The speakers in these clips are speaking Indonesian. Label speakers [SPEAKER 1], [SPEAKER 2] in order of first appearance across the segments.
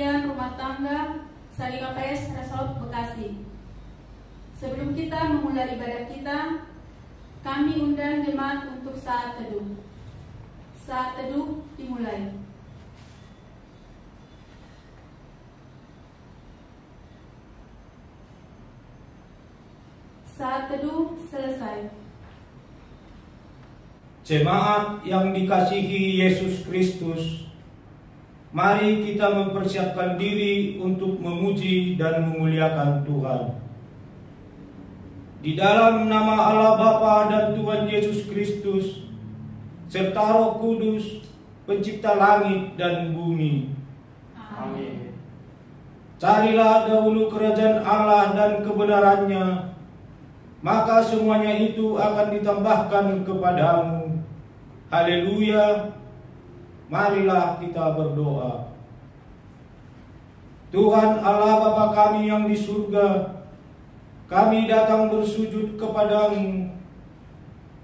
[SPEAKER 1] Kementerian Rumah Tangga Sali KPS Resort Bekasi. Sebelum kita memulai ibadah kita, kami undang jemaat untuk saat teduh. Saat teduh dimulai. Saat teduh selesai.
[SPEAKER 2] Jemaat yang dikasihi Yesus Kristus, mari kita mempersiapkan diri untuk memuji dan memuliakan Tuhan. Di dalam nama Allah Bapa dan Tuhan Yesus Kristus, serta Roh Kudus, pencipta langit dan bumi.
[SPEAKER 1] Amin.
[SPEAKER 2] Carilah dahulu kerajaan Allah dan kebenarannya, maka semuanya itu akan ditambahkan kepadamu. Haleluya. Marilah kita berdoa. Tuhan Allah Bapa kami yang di surga, kami datang bersujud kepadamu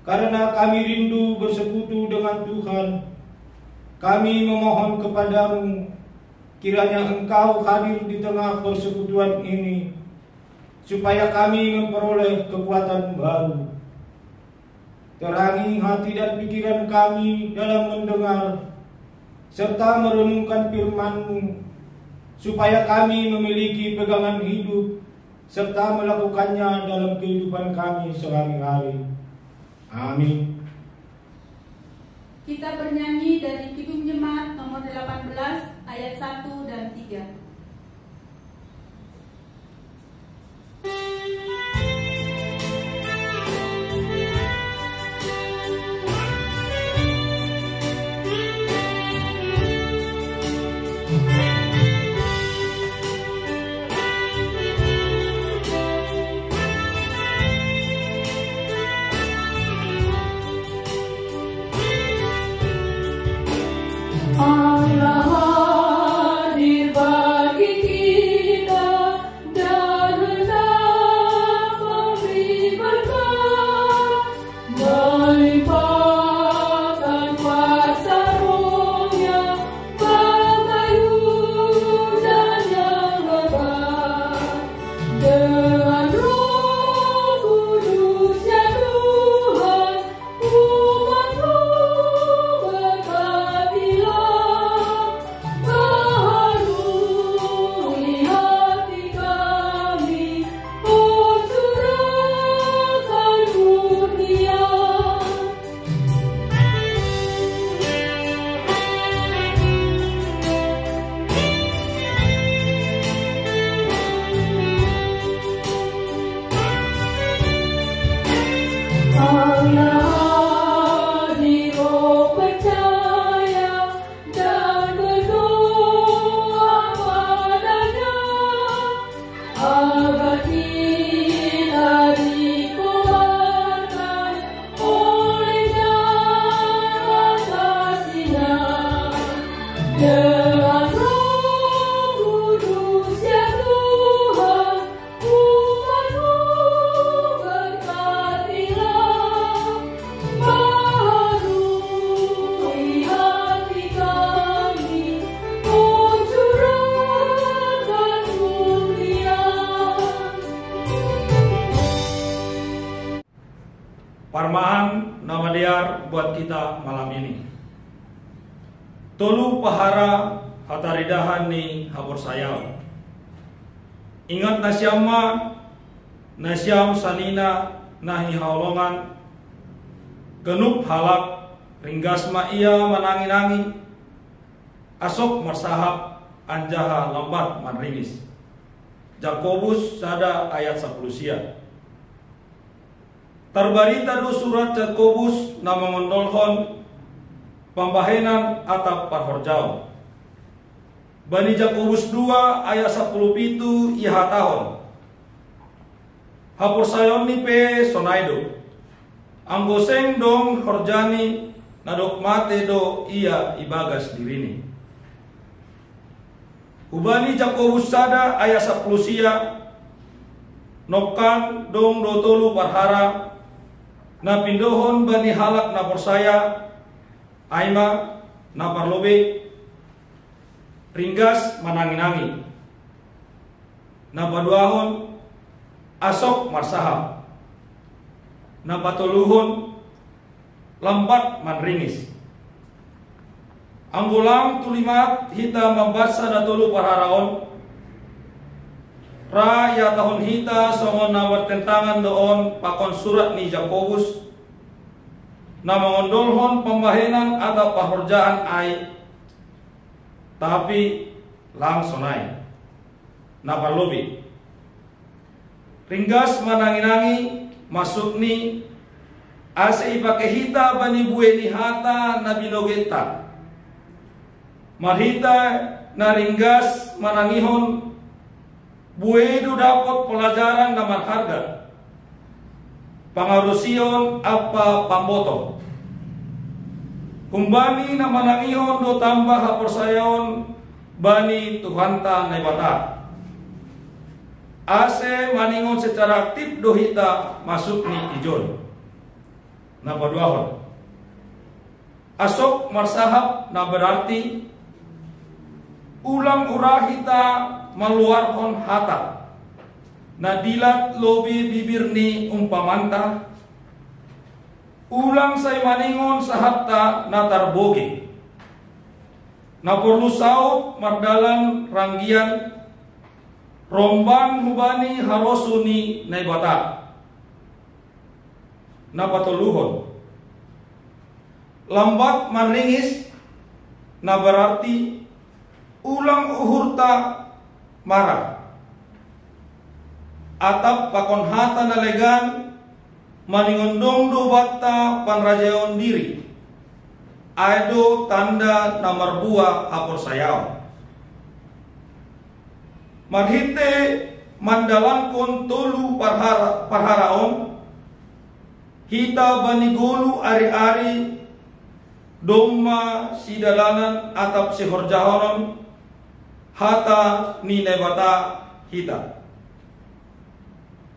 [SPEAKER 2] karena kami rindu bersekutu dengan Tuhan. Kami memohon kepadamu, kiranya Engkau hadir di tengah persekutuan ini, supaya kami memperoleh kekuatan baru. Terangi hati dan pikiran kami dalam mendengar serta merenungkan firman-Mu, supaya kami memiliki pegangan hidup serta melakukannya dalam kehidupan kami sehari-hari. Amin.
[SPEAKER 1] Kita bernyanyi dari Kidung Jemaat nomor 18 ayat 1 dan 3.
[SPEAKER 3] Allah hadir bagi kita dan hendak memberi berkat, melimpahkan kuasa Roh-Nya bagai hujan yang lebat. Dengan Roh Kudus-Nya Tuhan, umat-Mu
[SPEAKER 2] Parmaan nama liar buat kita malam ini. Tolu pahara hataridahan ni hapor sayau. Ingat nasyam sanina nahi haulongan. Genup halak ringgasma ia menangi-nangi. Asok marsahap anjaha lambat manringis. Jakobus sada ayat 10 sia. Terbarita do surat Jakobus nama mendolhon pambahenan atap parhorjau. Bani Jakobus 2 ayat 10 pitu iha tahun. Hapur sayon ni pe sonaido. Anggoseng dong horjani nadok mate do ia ibagas dirini. Ubani Jakobus sada ayat 10 sia. Nokan dong do tolu parhara na pindohon bani halak na porsaya aima na parlobe ringgas manangi-nangi. Napaduahon asok marsahap. Napatuluhon lambat manringis. Anggulang tulimat hita membaca na tulu pararaon. Raya tahun hita songon na bertentangan doon pakon surat ni Jakobus na mengondolhon pembahenan atau pahorjaan ai, tapi langsung ai napalobi ringgas manangi-nangi masuk ni ase ipake hita bani bue ni hata na binogeta marhita na ringgas manangihon buedu dapat pelajaran na marharga pangarusion apa pamboto kumbani na manangihon do tambah haporsayon bani Tuhanta na ibata ase maningon secara aktif do hita masuk ni ijon na paduahon asok marsahap na berarti ulang urahita maluarhon hata na dilat lobi bibir ni umpamanta ulang say maningon sa hatta na tarbogi na perlu saut mardalan ranggian romban hubani harosuni na ibata na patuluhon lambat manringis na berarti ulang uhurta marah atap pakon hata na legan maningondong do batta panrajaon diri ado tanda nomor 2 hapor sayaw marhite mandalankon tolu parharaon hita banigolu ari-ari domma sidalanan atap sihorjahonon hata ni nebata hita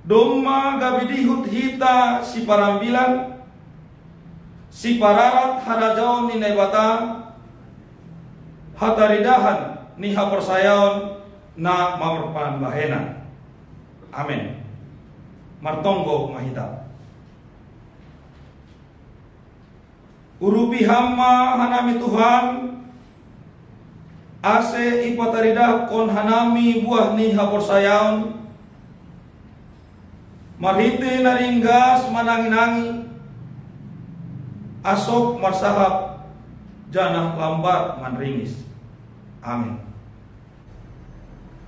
[SPEAKER 2] domma gabidihut hita si parambilan si pararat harajaon ni nebata hataridahan ni haporsayaon na mamerpan bahena. Amin. Martonggo mahita urupi hamma hanami Tuhan ase ipataridah kon hanami buah ni haporsayaon marhite naringgas manangi-nangi asok marsahap janah lambat manringis. Amin.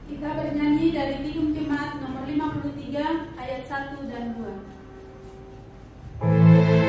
[SPEAKER 1] Kita bernyanyi dari Tidung Jemaat nomor 53 ayat 1 dan 2.
[SPEAKER 3] Hallelujah.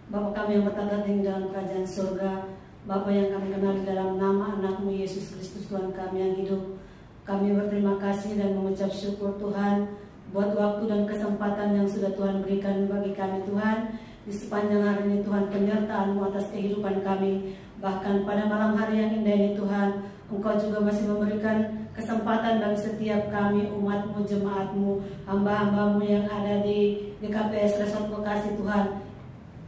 [SPEAKER 4] Bapa kami yang bertata tinggi dalam kerajaan surga, Bapa yang kami kenal di dalam nama anak-Mu Yesus Kristus Tuhan kami yang hidup, kami berterima kasih dan mengucap syukur Tuhan buat waktu dan kesempatan yang sudah Tuhan berikan bagi kami Tuhan. Di sepanjang hari ini Tuhan, penyertaan-Mu atas kehidupan kami. Bahkan pada malam hari yang indah ini Tuhan, Engkau juga masih memberikan kesempatan bagi setiap kami, umat-Mu, jemaat-Mu, hamba-hamba-Mu yang ada di GKPS Resort Bekasi Tuhan,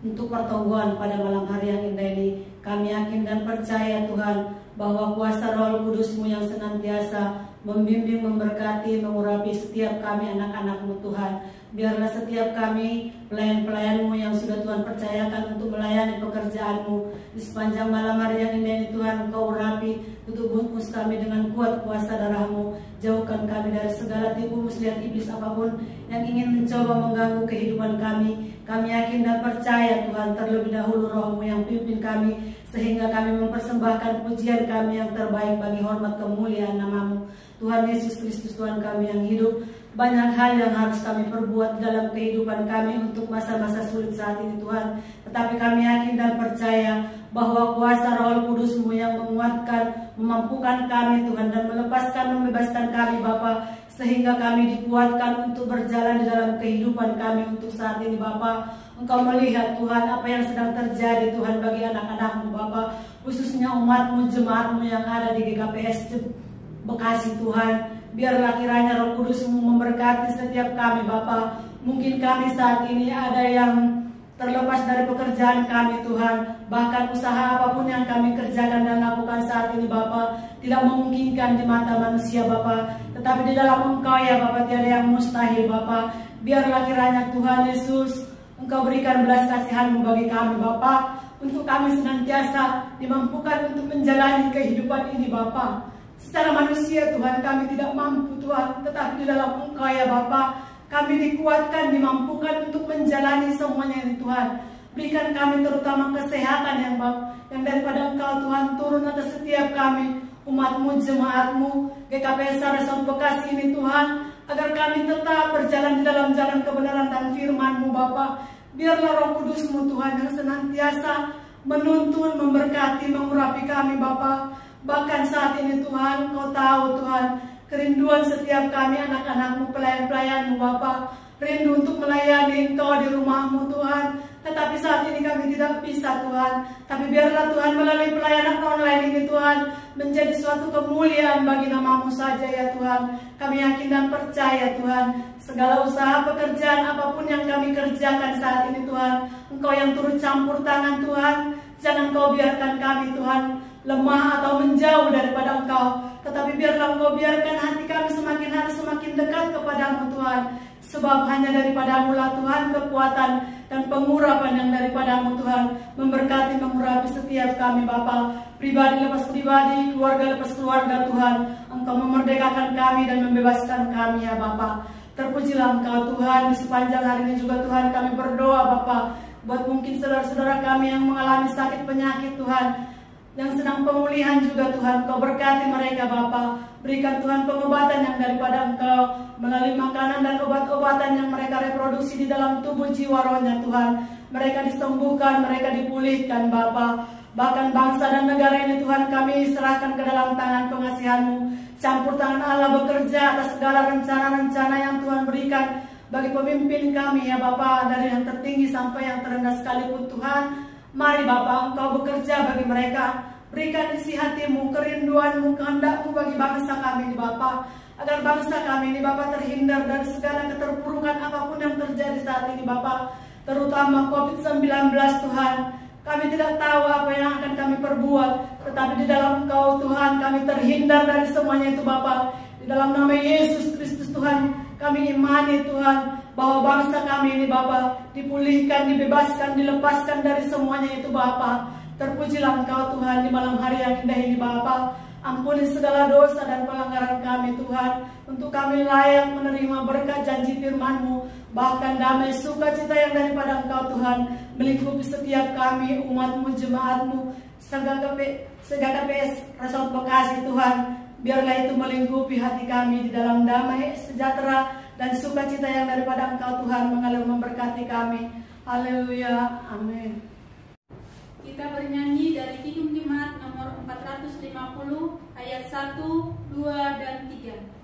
[SPEAKER 4] untuk pertemuan pada malam hari yang indah ini. Kami yakin dan percaya Tuhan bahwa kuasa Roh Kudus-Mu yang senantiasa membimbing, memberkati, mengurapi setiap kami anak-anak-Mu Tuhan. Biarlah setiap kami pelayan-pelayan-Mu yang sudah Tuhan percayakan untuk melayani pekerjaan-Mu di sepanjang malam hari yang indah ini Tuhan, Engkau urapi, tutup bungkus kami dengan kuat kuasa darah-Mu. Jauhkan kami dari segala tipu muslihat iblis apapun yang ingin mencoba mengganggu kehidupan kami. Kami yakin dan percaya Tuhan, terlebih dahulu Roh-Mu yang pimpin kami, sehingga kami mempersembahkan pujian kami yang terbaik bagi hormat kemuliaan nama-Mu. Tuhan Yesus Kristus Tuhan kami yang hidup, banyak hal yang harus kami perbuat dalam kehidupan kami untuk masa-masa sulit saat ini Tuhan. Tetapi kami yakin dan percaya bahwa kuasa Roh Kudus-Mu yang menguatkan, memampukan kami Tuhan, dan melepaskan, membebaskan kami Bapa, sehingga kami dikuatkan untuk berjalan di dalam kehidupan kami untuk saat ini Bapa. Engkau melihat Tuhan apa yang sedang terjadi Tuhan bagi anak-anak-Mu Bapa, khususnya umat-Mu, jemaat-Mu yang ada di GKPS Bekasi Tuhan. Biarlah kiranya Roh Kudus-Mu memberkati setiap kami Bapa. Mungkin kami saat ini ada yang terlepas dari pekerjaan kami Tuhan, bahkan usaha apapun yang kami kerjakan dan lakukan saat ini Bapa tidak memungkinkan di mata manusia Bapa, tetapi di dalam Engkau ya Bapa tiada yang mustahil Bapa. Biarlah kiranya Tuhan Yesus Engkau berikan belas kasihan-Mu bagi kami Bapa, untuk kami senantiasa dimampukan untuk menjalani kehidupan ini Bapa. Secara manusia Tuhan kami tidak mampu Tuhan, tetapi di dalam Engkau ya Bapa kami dikuatkan, dimampukan untuk menjalani semuanya ini Tuhan. Berikan kami terutama kesehatan yang daripada Engkau Tuhan turun atas setiap kami, umat-Mu, jemaat-Mu, GKPS Resort Bekasi ini Tuhan, agar kami tetap berjalan di dalam jalan kebenaran dan firman-Mu Bapa. Biarlah Roh Kudus-Mu Tuhan yang senantiasa menuntun, memberkati, mengurapi kami Bapa. Bahkan saat ini Tuhan, Engkau tahu Tuhan kerinduan setiap kami anak-anak-Mu, pelayan-pelayan-Mu Bapa, rindu untuk melayani Engkau di rumah-Mu Tuhan. Tetapi saat ini kami tidak bisa Tuhan. Tapi biarlah Tuhan melalui pelayanan online ini Tuhan menjadi suatu kemuliaan bagi nama-Mu saja ya Tuhan. Kami yakin dan percaya Tuhan, segala usaha pekerjaan apapun yang kami kerjakan saat ini Tuhan, Engkau yang turut campur tangan Tuhan. Jangan Engkau biarkan kami Tuhan lemah atau menjauh daripada Engkau, tetapi biarlah Engkau biarkan hati kami semakin hari semakin dekat kepadamu Tuhan. Sebab hanya daripadamu lah Tuhan kekuatan dan pengurapan yang daripadamu Tuhan, memberkati, mengurapi setiap kami Bapa, pribadi lepas pribadi, keluarga lepas keluarga Tuhan. Engkau memerdekakan kami dan membebaskan kami ya Bapa. Terpujilah Engkau Tuhan. Di sepanjang hari ini juga Tuhan kami berdoa Bapa, buat mungkin saudara-saudara kami yang mengalami sakit penyakit Tuhan, yang sedang pemulihan juga Tuhan. Engkau berkati mereka Bapa. Berikan Tuhan pengobatan yang daripada Engkau, melalui makanan dan obat-obatan yang mereka reproduksi di dalam tubuh jiwa rohnya Tuhan. Mereka disembuhkan, mereka dipulihkan Bapa. Bahkan bangsa dan negara ini Tuhan kami serahkan ke dalam tangan pengasihan-Mu. Campur tangan Allah bekerja atas segala rencana-rencana yang Tuhan berikan bagi pemimpin kami ya Bapa, dari yang tertinggi sampai yang terendah sekalipun Tuhan. Mari Bapa Engkau bekerja bagi mereka. Berikan isi hati-Mu, kerinduan-Mu, kehendak-Mu bagi bangsa kami ini Bapa, agar bangsa kami ini Bapa terhindar dari segala keterpurukan apapun yang terjadi saat ini Bapa, terutama COVID-19 Tuhan. Kami tidak tahu apa yang akan kami perbuat, tetapi di dalam Engkau Tuhan kami terhindar dari semuanya itu Bapa. Di dalam nama Yesus Kristus Tuhan kami imani Tuhan bahwa bangsa kami ini Bapa dipulihkan, dibebaskan, dilepaskan dari semuanya itu Bapa. Terpujilah Engkau Tuhan di malam hari yang indah ini Bapa. Ampuni segala dosa dan pelanggaran kami Tuhan, untuk kami layak menerima berkat janji firman-Mu. Bahkan damai sukacita yang daripada Engkau Tuhan melingkupi setiap kami, umat-Mu, jemaat-Mu, GKPS Resort Bekasi Tuhan. Biarlah itu melingkupi hati kami di dalam damai, sejahtera, dan sukacita yang daripada Engkau Tuhan mengalir memberkati kami. Haleluya, amin.
[SPEAKER 1] Kita bernyanyi dari Kidung Jemaat nomor 450 ayat 1, 2, dan 3.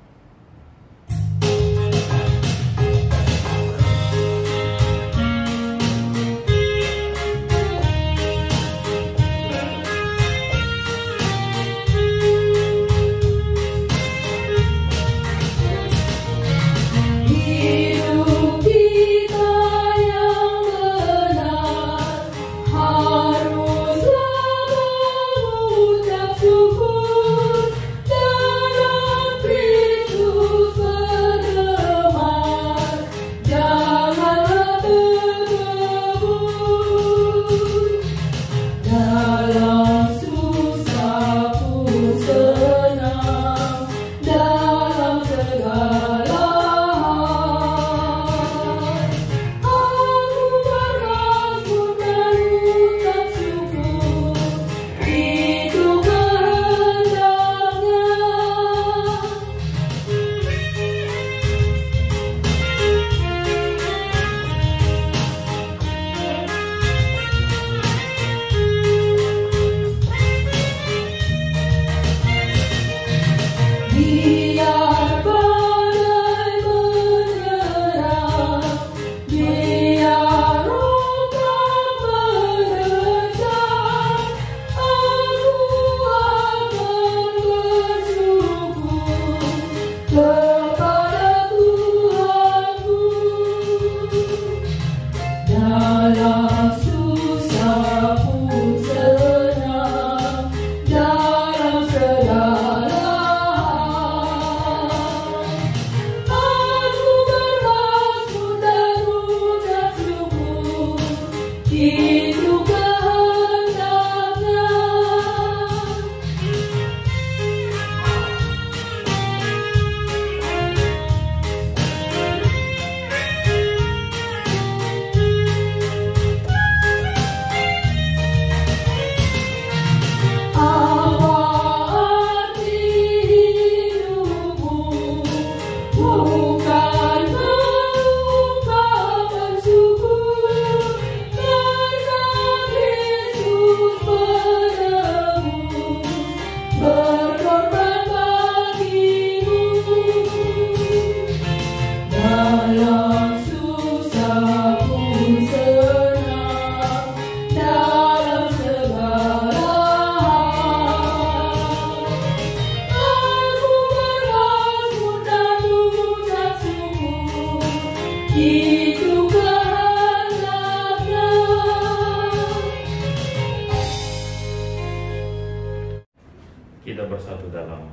[SPEAKER 5] Kita bersatu dalam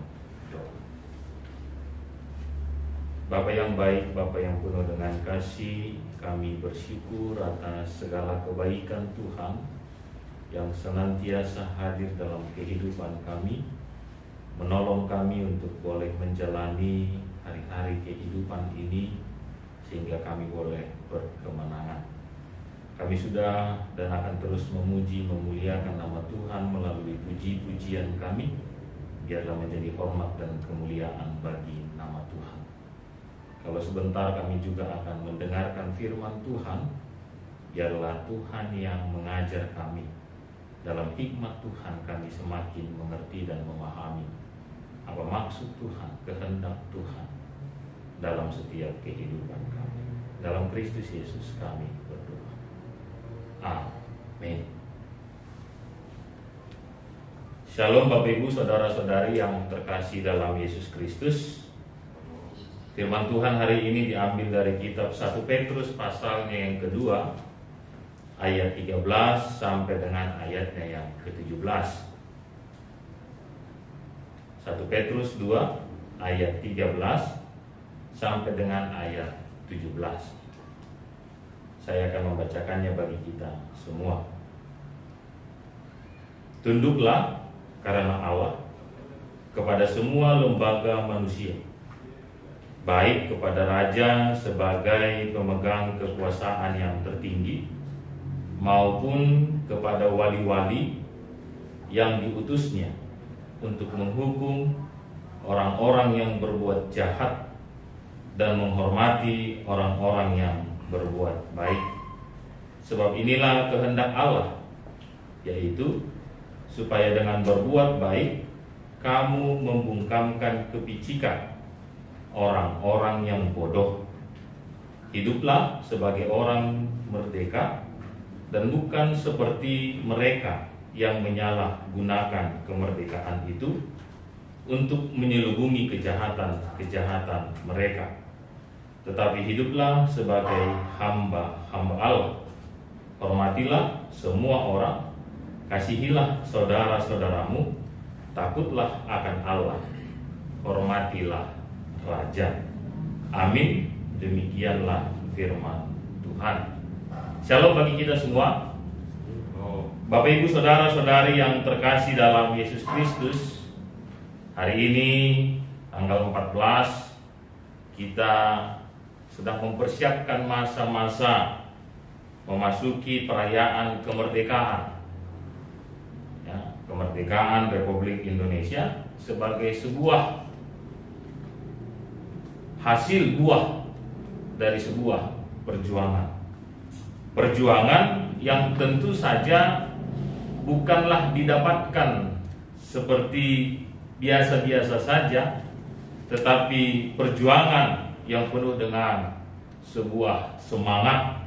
[SPEAKER 5] doa. Bapa yang baik, Bapa yang penuh dengan kasih, kami bersyukur atas segala kebaikan Tuhan yang senantiasa hadir dalam kehidupan kami, menolong kami untuk boleh menjalani hari-hari kehidupan ini sehingga kami boleh berkemenangan. Kami sudah dan akan terus memuji, memuliakan nama Tuhan melalui puji-pujian kami. Biarlah menjadi hormat dan kemuliaan bagi nama Tuhan. Kalau sebentar kami juga akan mendengarkan firman Tuhan, biarlah Tuhan yang mengajar kami. Dalam hikmat Tuhan kami semakin mengerti dan memahami apa maksud Tuhan, kehendak Tuhan dalam setiap kehidupan kami. Dalam Kristus Yesus kami berdoa. Amin. Shalom Bapak Ibu, Saudara-saudari yang terkasih dalam Yesus Kristus. Firman Tuhan hari ini diambil dari kitab 1 Petrus pasalnya yang kedua, ayat 13 sampai dengan ayatnya yang ke-17. 1 Petrus 2 ayat 13 sampai dengan ayat 17. Saya akan membacakannya bagi kita semua. Tunduklah karena Allah kepada semua lembaga manusia, baik kepada raja sebagai pemegang kekuasaan yang tertinggi, maupun kepada wali-wali yang diutusnya untuk menghukum orang-orang yang berbuat jahat dan menghormati orang-orang yang berbuat baik. Sebab inilah kehendak Allah, yaitu supaya dengan berbuat baik kamu membungkamkan kepicikan orang-orang yang bodoh. Hiduplah sebagai orang merdeka dan bukan seperti mereka yang menyalahgunakan kemerdekaan itu untuk menyelubungi kejahatan-kejahatan mereka. Tetapi hiduplah sebagai hamba-hamba Allah. Hormatilah semua orang, kasihilah saudara-saudaramu, takutlah akan Allah, hormatilah Raja. Amin. Demikianlah firman Tuhan. Shalom bagi kita semua. Bapak Ibu saudara-saudari yang terkasih dalam Yesus Kristus, hari ini tanggal 14 kita sedang mempersiapkan masa-masa memasuki perayaan kemerdekaan, ya, kemerdekaan Republik Indonesia sebagai sebuah hasil buah dari sebuah perjuangan yang tentu saja bukanlah didapatkan seperti biasa-biasa saja, tetapi perjuangan yang penuh dengan sebuah semangat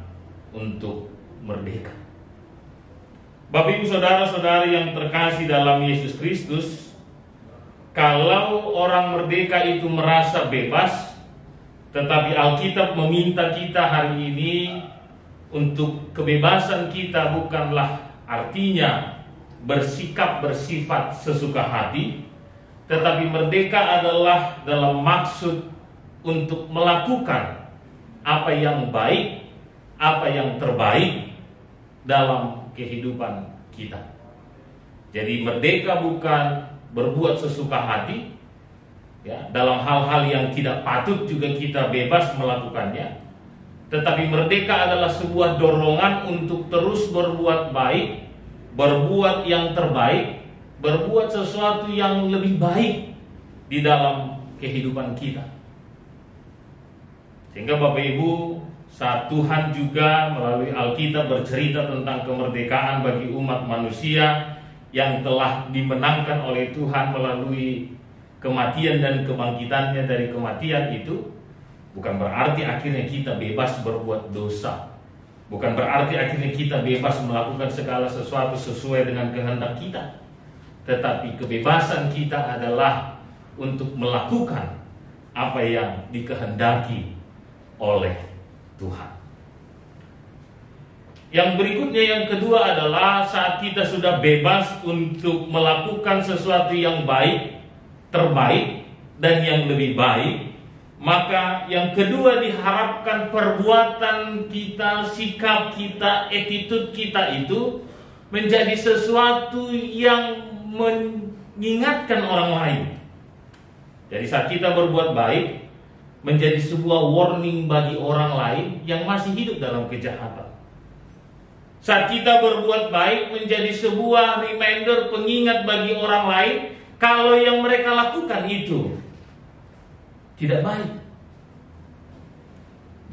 [SPEAKER 5] untuk merdeka. Bapak Ibu saudara-saudari yang terkasih dalam Yesus Kristus, kalau orang merdeka itu merasa bebas, tetapi Alkitab meminta kita hari ini untuk kebebasan kita bukanlah artinya bersifat sesuka hati, tetapi merdeka adalah dalam maksud untuk melakukan apa yang baik, apa yang terbaik dalam kehidupan kita. Jadi merdeka bukan berbuat sesuka hati, ya, dalam hal-hal yang tidak patut juga kita bebas melakukannya. Tetapi merdeka adalah sebuah dorongan untuk terus berbuat baik, berbuat yang terbaik, berbuat sesuatu yang lebih baik di dalam kehidupan kita. Sehingga Bapak Ibu, saat Tuhan juga melalui Alkitab bercerita tentang kemerdekaan bagi umat manusia yang telah dimenangkan oleh Tuhan melalui kematian dan kebangkitannya dari kematian itu, bukan berarti akhirnya kita bebas berbuat dosa. Bukan berarti akhirnya kita bebas melakukan segala sesuatu sesuai dengan kehendak kita. Tetapi kebebasan kita adalah untuk melakukan apa yang dikehendaki oleh Tuhan. Yang berikutnya, yang kedua adalah saat kita sudah bebas untuk melakukan sesuatu yang baik, terbaik, dan yang lebih baik, maka yang kedua diharapkan perbuatan kita, sikap kita, attitude kita itu menjadi sesuatu yang mengingatkan orang lain. Jadi saat kita berbuat baik, menjadi sebuah warning bagi orang lain yang masih hidup dalam kejahatan. Saat kita berbuat baik, menjadi sebuah reminder, pengingat bagi orang lain kalau yang mereka lakukan itu tidak baik.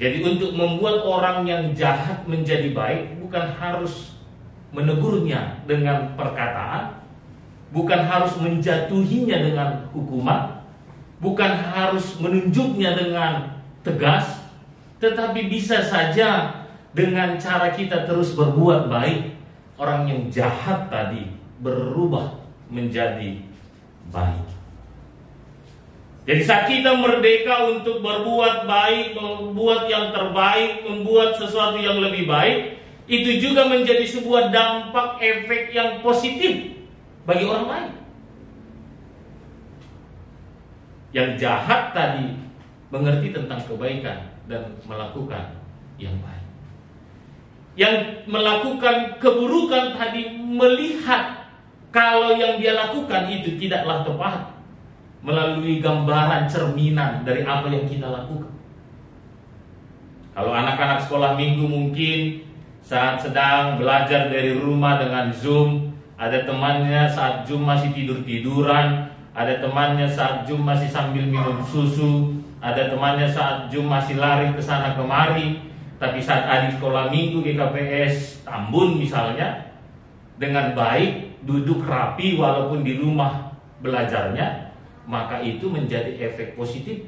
[SPEAKER 5] Jadi untuk membuat orang yang jahat menjadi baik, bukan harus menegurnya dengan perkataan, bukan harus menjatuhinya dengan hukuman, bukan harus menunjuknya dengan tegas, tetapi bisa saja dengan cara kita terus berbuat baik, orang yang jahat tadi berubah menjadi baik. Jadi saat kita merdeka untuk berbuat baik, membuat yang terbaik, membuat sesuatu yang lebih baik, itu juga menjadi sebuah dampak efek yang positif bagi orang lain. Yang jahat tadi mengerti tentang kebaikan dan melakukan yang baik. Yang melakukan keburukan tadi melihat kalau yang dia lakukan itu tidaklah tepat melalui gambaran cerminan dari apa yang kita lakukan. Kalau anak-anak sekolah minggu mungkin saat sedang belajar dari rumah dengan Zoom, ada temannya saat Zoom masih tidur-tiduran, ada temannya saat Zoom masih sambil minum susu, ada temannya saat Zoom masih lari ke sana kemari. Tapi saat adik sekolah minggu GKPS Tambun misalnya, dengan baik, duduk rapi walaupun di rumah belajarnya, maka itu menjadi efek positif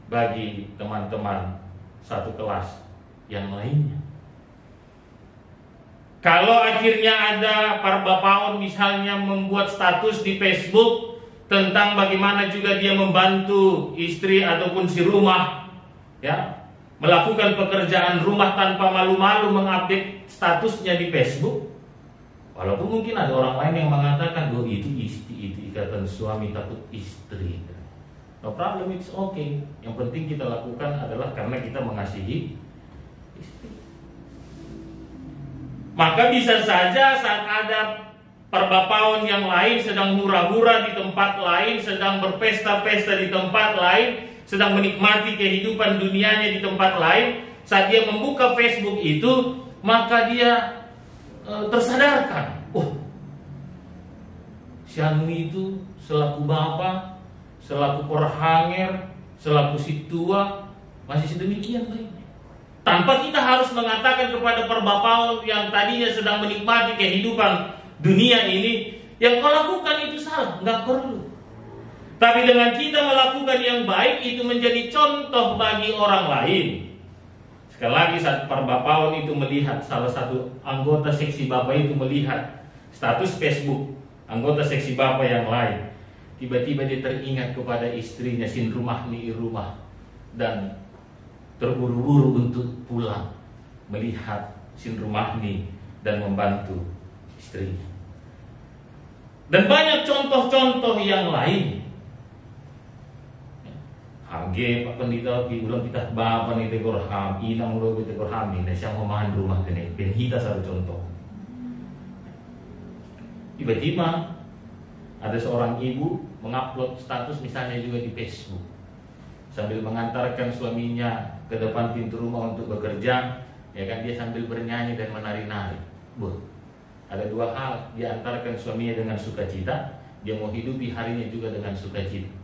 [SPEAKER 5] bagi teman-teman satu kelas yang lainnya. Kalau akhirnya ada parbapaon misalnya membuat status di Facebook tentang bagaimana juga dia membantu istri ataupun si rumah, ya, melakukan pekerjaan rumah tanpa malu-malu mengupdate statusnya di Facebook. Walaupun mungkin ada orang lain yang mengatakan, oh itu ikatan suami takut istri. No problem, it's okay. Yang penting kita lakukan adalah karena kita mengasihi istri. Maka bisa saja saat ada perbapaon yang lain sedang hura-hura di tempat lain, sedang berpesta-pesta di tempat lain, sedang menikmati kehidupan dunianya di tempat lain, saat dia membuka Facebook itu, maka dia tersadarkan, oh, si Anu itu selaku bapak, selaku perhanger, selaku si tua masih sedemikian baiknya. Tanpa kita harus mengatakan kepada perbapaon yang tadinya sedang menikmati kehidupan dunia ini, yang kau lakukan itu salah, nggak perlu. Tapi dengan kita melakukan yang baik, itu menjadi contoh bagi orang lain. Sekali lagi saat perbapaon itu melihat, salah satu anggota seksi bapak itu melihat status Facebook anggota seksi bapak yang lain, tiba-tiba dia teringat kepada istrinya, sin rumah ni rumah, dan terburu-buru untuk pulang melihat sin rumah ni dan membantu istrinya. Dan banyak contoh-contoh yang lain. Hage Pak Pendeta ulang kita bapak ni tegor ham, inang ulo tegor ham ni, siang memahan rumah kene, ben kita satu contoh. Tiba-tiba ada seorang ibu mengupload status misalnya juga di Facebook, sambil mengantarkan suaminya ke depan pintu rumah untuk bekerja, ya kan, dia sambil bernyanyi dan menari-nari. Ada dua hal, dia antarkan suaminya dengan sukacita, dia mau hidupi harinya juga dengan sukacita.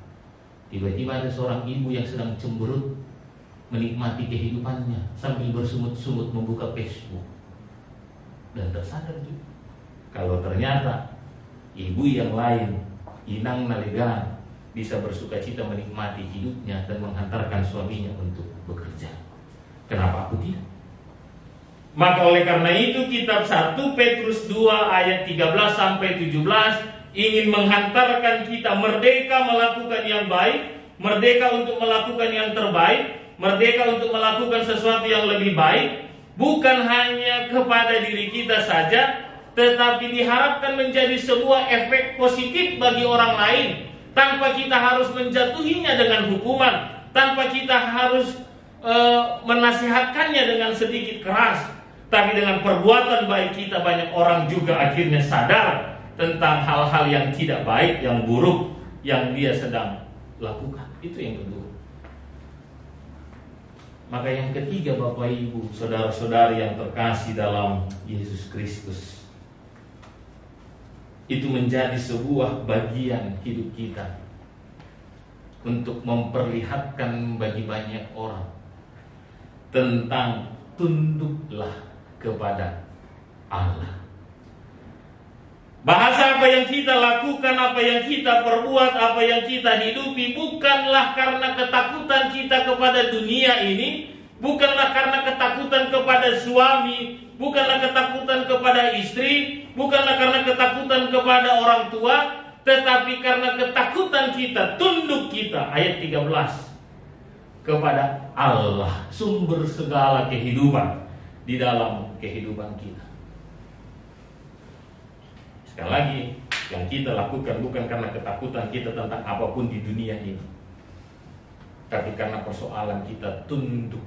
[SPEAKER 5] Tiba-tiba ada seorang ibu yang sedang cemberut menikmati kehidupannya sambil bersumut-sumut membuka Facebook, dan tersadar juga kalau ternyata ibu yang lain, inang nalegan, bisa bersukacita menikmati hidupnya dan menghantarkan suaminya untuk bekerja. Kenapa aku tidak? Maka oleh karena itu kitab 1 Petrus 2 ayat 13 sampai 17 ingin menghantarkan kita merdeka melakukan yang baik, merdeka untuk melakukan yang terbaik, merdeka untuk melakukan sesuatu yang lebih baik, bukan hanya kepada diri kita saja, tetapi diharapkan menjadi sebuah efek positif bagi orang lain, tanpa kita harus menjatuhinya dengan hukuman, tanpa kita harus menasihatkannya dengan sedikit keras, tapi dengan perbuatan baik kita banyak orang juga akhirnya sadar tentang hal-hal yang tidak baik, yang buruk yang dia sedang lakukan. Itu yang kedua. Maka yang ketiga, Bapak Ibu, saudara-saudari yang terkasih dalam Yesus Kristus, itu menjadi sebuah bagian hidup kita untuk memperlihatkan bagi banyak orang tentang tunduklah kepada Allah. Bahasa apa yang kita lakukan, apa yang kita perbuat, apa yang kita hidupi, bukanlah karena ketakutan kita kepada dunia ini, bukanlah karena ketakutan kepada suami, bukanlah ketakutan kepada istri, bukanlah karena ketakutan kepada orang tua, tetapi karena ketakutan kita, tunduk kita, ayat 13, kepada Allah, sumber segala kehidupan di dalam kehidupan kita. Sekali lagi, yang kita lakukan bukan karena ketakutan kita tentang apapun di dunia ini, tapi karena persoalan kita tunduk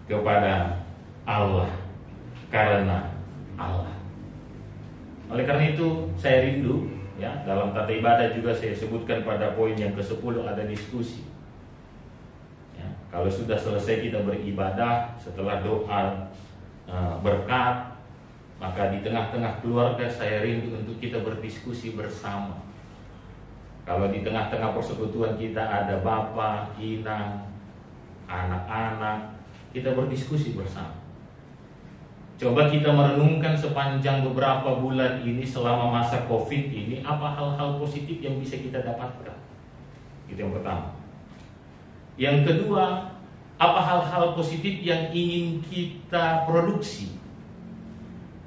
[SPEAKER 5] kepada Allah, karena Allah. Oleh karena itu saya rindu, ya, dalam tata ibadah juga saya sebutkan pada poin yang ke-10 ada diskusi. Ya, kalau sudah selesai kita beribadah, setelah doa berkat, maka di tengah-tengah keluarga saya rindu untuk kita berdiskusi bersama. Kalau di tengah-tengah persekutuan kita ada bapak, inang, anak-anak, kita berdiskusi bersama. Coba kita merenungkan sepanjang beberapa bulan ini selama masa COVID ini, apa hal-hal positif yang bisa kita dapatkan? Itu yang pertama. Yang kedua, apa hal-hal positif yang ingin kita produksi?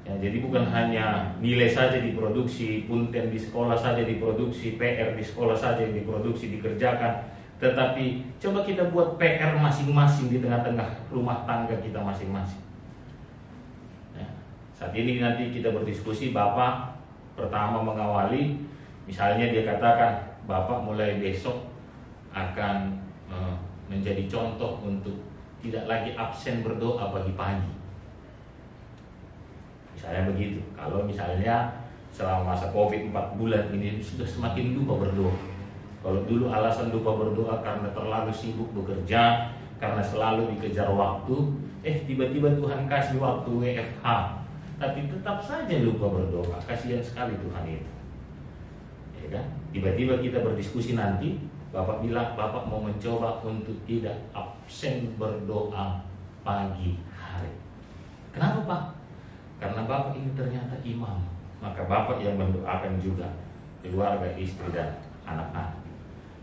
[SPEAKER 5] Ya, jadi bukan hanya nilai saja diproduksi, punten di sekolah saja diproduksi, PR di sekolah saja yang diproduksi, dikerjakan, tetapi coba kita buat PR masing-masing di tengah-tengah rumah tangga kita masing-masing. Ya, saat ini nanti kita berdiskusi, Bapak pertama mengawali, misalnya dia katakan, Bapak mulai besok akan menjadi contoh untuk tidak lagi absen berdoa pagi-pagi. Misalnya begitu. Kalau misalnya selama masa COVID 4 bulan ini sudah semakin lupa berdoa. Kalau dulu alasan lupa berdoa karena terlalu sibuk bekerja, karena selalu dikejar waktu, tiba-tiba Tuhan kasih waktu WFH, tapi tetap saja lupa berdoa. Kasihan sekali Tuhan itu. Ya kan? Tiba-tiba kita berdiskusi nanti, Bapak bilang Bapak mau mencoba untuk tidak absen berdoa pagi hari. Kenapa Pak? Karena Bapak ini ternyata imam, maka Bapak yang mendoakan juga keluarga, istri dan anak-anak.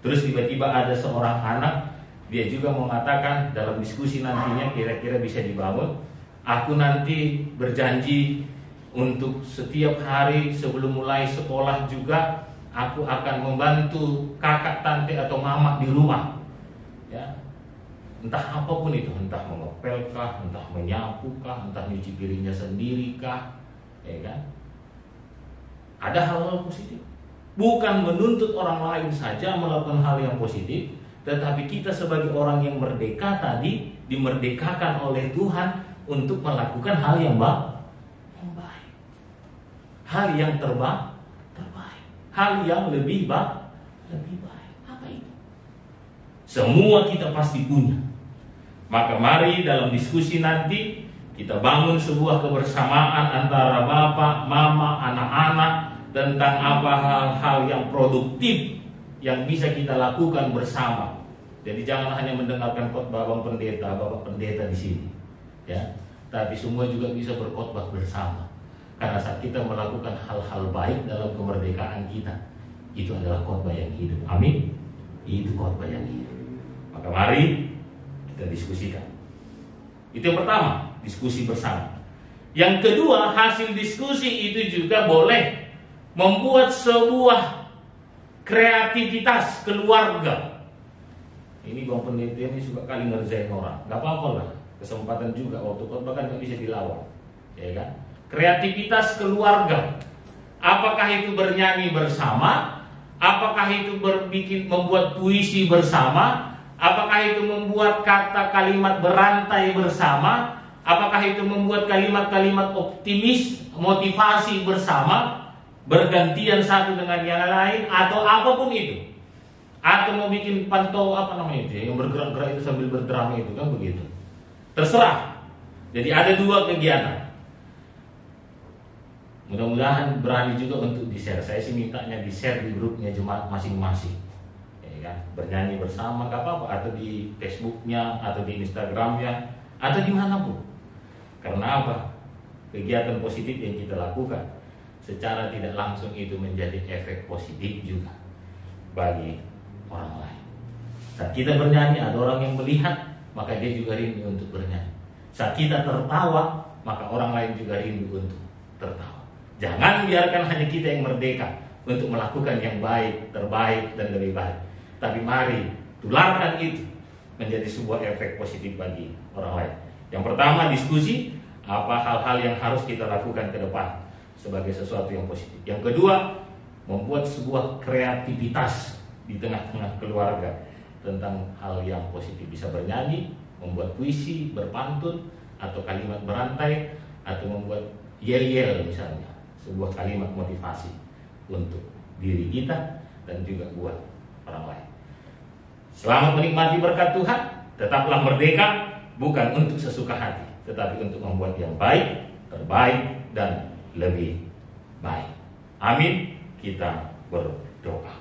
[SPEAKER 5] Terus tiba-tiba ada seorang anak, dia juga mengatakan dalam diskusi nantinya kira-kira bisa dibangun, aku nanti berjanji untuk setiap hari sebelum mulai sekolah juga aku akan membantu kakak, tante atau mama di rumah. Ya. Entah apapun itu, entah mengepel kah, entah menyapu kah, entah nyuci piringnya sendiri kah, ya kan? Ada hal-hal positif. Bukan menuntut orang lain saja melakukan hal yang positif, tetapi kita sebagai orang yang merdeka tadi dimerdekakan oleh Tuhan untuk melakukan hal yang baik, hal yang terbaik, hal yang lebih baik. Apa itu? Semua kita pasti punya. Maka mari dalam diskusi nanti kita bangun sebuah kebersamaan antara bapak, mama, anak-anak tentang apa hal-hal yang produktif yang bisa kita lakukan bersama. Jadi jangan hanya mendengarkan khotbah Bapak Pendeta di sini, ya. Tapi semua juga bisa berkhotbah bersama. Karena saat kita melakukan hal-hal baik dalam kemerdekaan kita, itu adalah khotbah yang hidup. Amin. Itu khotbah yang hidup. Maka mari kita diskusikan. Itu yang pertama, diskusi bersama. Yang kedua, hasil diskusi itu juga boleh membuat sebuah kreativitas keluarga. Ini Bang Pendeta ini suka kali ngerjain orang. Gak apa-apa lah, kesempatan juga waktu khotbah kan gak bisa dilawan, ya kan? Kreativitas keluarga. Apakah itu bernyanyi bersama? Apakah itu membuat puisi bersama? Apakah itu membuat kata kalimat berantai bersama? Apakah itu membuat kalimat-kalimat optimis, motivasi bersama? Bergantian satu dengan yang lain atau apapun itu? Atau mau bikin pantau yang bergerak-gerak itu sambil berdrama itu kan begitu. Terserah. Jadi ada dua kegiatan. Mudah-mudahan berani juga untuk di-share. Saya sih mintanya di-share di grupnya jemaat masing-masing, ya kan? Bernyanyi bersama gak apa-apa, atau di Facebooknya, atau di Instagramnya, atau dimanapun. Karena apa? Kegiatan positif yang kita lakukan secara tidak langsung itu menjadi efek positif juga bagi orang lain. Saat kita bernyanyi ada orang yang melihat, maka dia juga rindu untuk bernyanyi. Saat kita tertawa, maka orang lain juga rindu untuk tertawa. Jangan biarkan hanya kita yang merdeka untuk melakukan yang baik, terbaik, dan lebih baik. Tapi mari tularkan itu menjadi sebuah efek positif bagi orang lain. Yang pertama, diskusi apa hal-hal yang harus kita lakukan ke depan sebagai sesuatu yang positif. Yang kedua, membuat sebuah kreativitas di tengah-tengah keluarga tentang hal yang positif. Bisa bernyanyi, membuat puisi, berpantun, atau kalimat berantai, atau membuat yel-yel misalnya. Sebuah kalimat motivasi untuk diri kita dan juga buat orang lain. Selamat menikmati berkat Tuhan. Tetaplah merdeka, bukan untuk sesuka hati, tetapi untuk membuat yang baik, terbaik, dan lebih baik. Amin. Kita berdoa.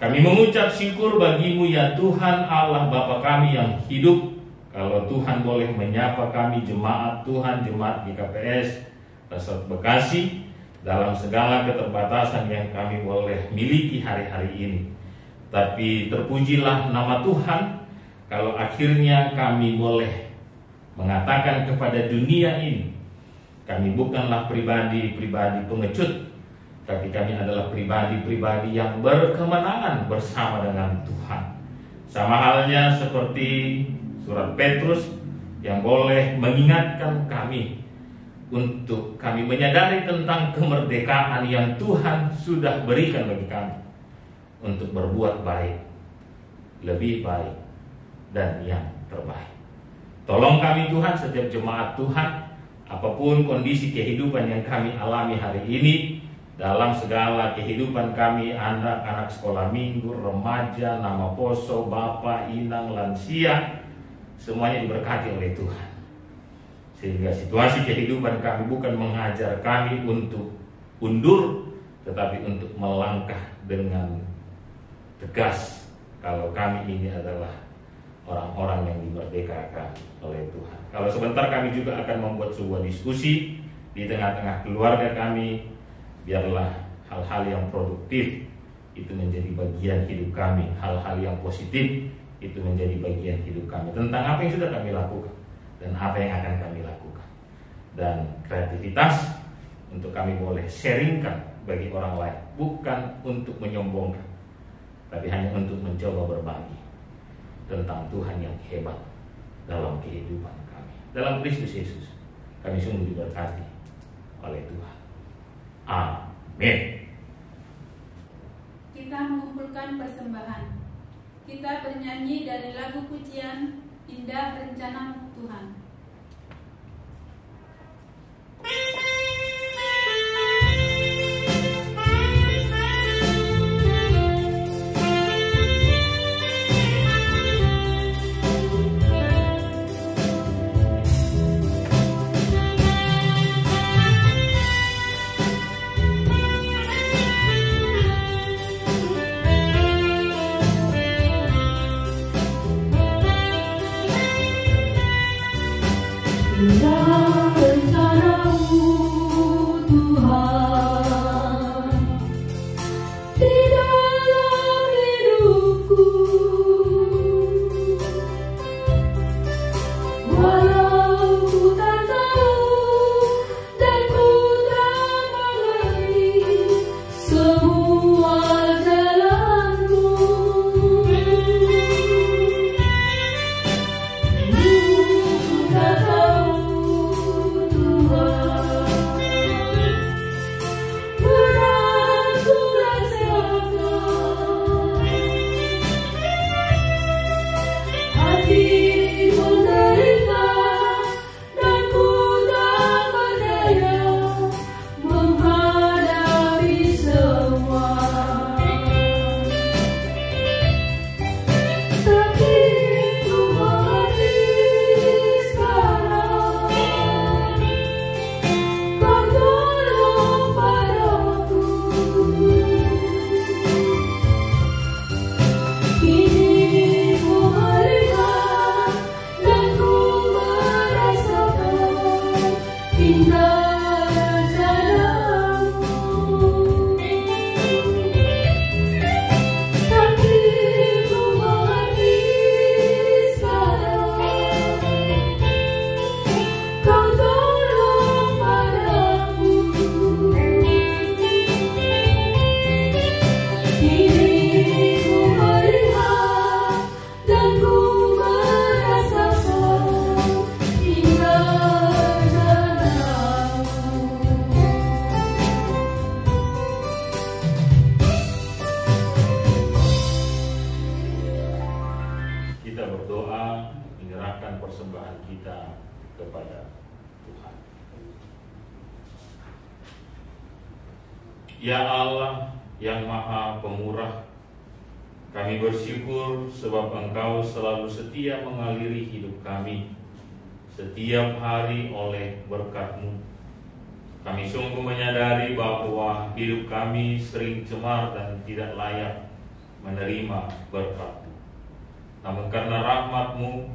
[SPEAKER 5] Kami mengucap syukur bagimu ya Tuhan Allah Bapa kami yang hidup. kalau Tuhan boleh menyapa kami jemaat Tuhan, jemaat GKPS Resort Bekasi dalam segala keterbatasan yang kami boleh miliki hari-hari ini. Tapi terpujilah nama Tuhan kalau akhirnya kami boleh mengatakan kepada dunia ini, kami bukanlah pribadi-pribadi pengecut, tapi kami adalah pribadi-pribadi yang berkemenangan bersama dengan Tuhan. Sama halnya seperti surat Petrus yang boleh mengingatkan kami untuk kami menyadari tentang kemerdekaan yang Tuhan sudah berikan bagi kami untuk berbuat baik, lebih baik, dan yang terbaik. Tolong kami Tuhan, setiap jemaat Tuhan, apapun kondisi kehidupan yang kami alami hari ini, dalam segala kehidupan kami, anak-anak sekolah minggu, remaja, nama poso, bapak, inang, lansia, semuanya diberkati oleh Tuhan. Sehingga situasi kehidupan kami bukan mengajar kami untuk undur, tetapi untuk melangkah dengan tegas kalau kami ini adalah orang-orang yang dimerdekakan oleh Tuhan. Kalau sebentar kami juga akan membuat sebuah diskusi di tengah-tengah keluarga kami, biarlah hal-hal yang produktif itu menjadi bagian hidup kami, hal-hal yang positif itu menjadi bagian hidup kami, tentang apa yang sudah kami lakukan dan apa yang akan kami lakukan. Dan kreativitas untuk kami boleh sharingkan bagi orang lain, bukan untuk menyombongkan, tapi hanya untuk mencoba berbagi tentang Tuhan yang hebat dalam kehidupan kami. Dalam Kristus Yesus kami sungguh diberkati oleh Tuhan. Amin.
[SPEAKER 1] Kita mengumpulkan persembahan. Kita bernyanyi dari lagu pujian Indah Rencana Tuhan.
[SPEAKER 5] Ya Allah yang Maha Pemurah, kami bersyukur sebab Engkau selalu setia mengaliri hidup kami setiap hari oleh berkat-Mu. Kami sungguh menyadari bahwa hidup kami sering cemar dan tidak layak menerima berkat-Mu. Namun karena rahmat-Mu,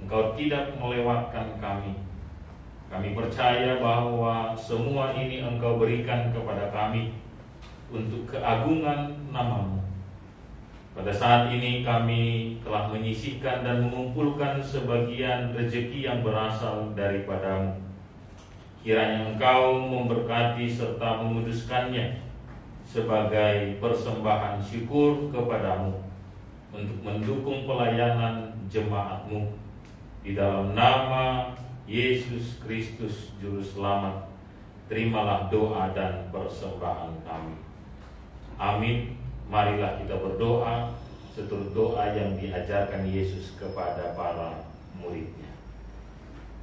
[SPEAKER 5] Engkau tidak melewatkan kami. Kami percaya bahwa semua ini Engkau berikan kepada kami untuk keagungan nama-Mu. Pada saat ini kami telah menyisihkan dan mengumpulkan sebagian rezeki yang berasal daripada-Mu. Kiranya Engkau memberkati serta menguduskannya sebagai persembahan syukur kepada-Mu untuk mendukung pelayanan jemaat-Mu. Di dalam nama Yesus Kristus Juru Selamat, terimalah doa dan persembahan kami. Amin. Marilah kita berdoa seturut doa yang diajarkan Yesus kepada para muridnya.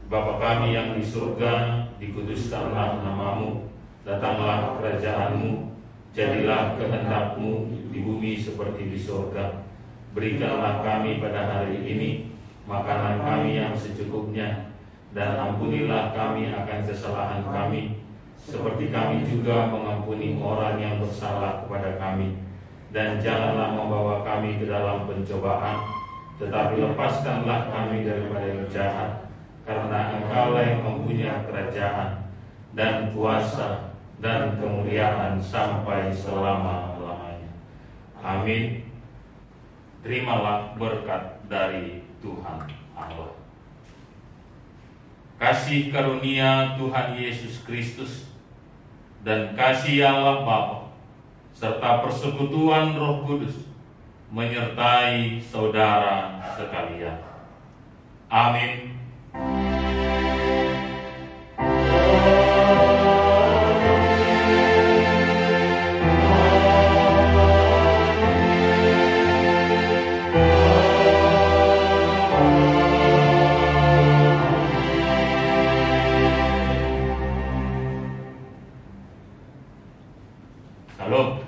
[SPEAKER 5] Bapa kami yang di surga, dikuduskanlah nama-Mu, datanglah kerajaan-Mu, jadilah kehendak-Mu di bumi seperti di surga. Berikanlah kami pada hari ini makanan kami yang secukupnya, dan ampunilah kami akan kesalahan kami, seperti kami juga mengampuni orang yang bersalah kepada kami. Dan janganlah membawa kami ke dalam pencobaan, tetapi lepaskanlah kami daripada yang jahat, karena Engkaulah yang mempunyai kerajaan dan kuasa dan kemuliaan sampai selama-lamanya. Amin. Terimalah berkat dari Tuhan Allah. Kasih karunia Tuhan Yesus Kristus dan kasih Allah Bapa serta persekutuan Roh Kudus menyertai saudara sekalian. Amin. Shalom.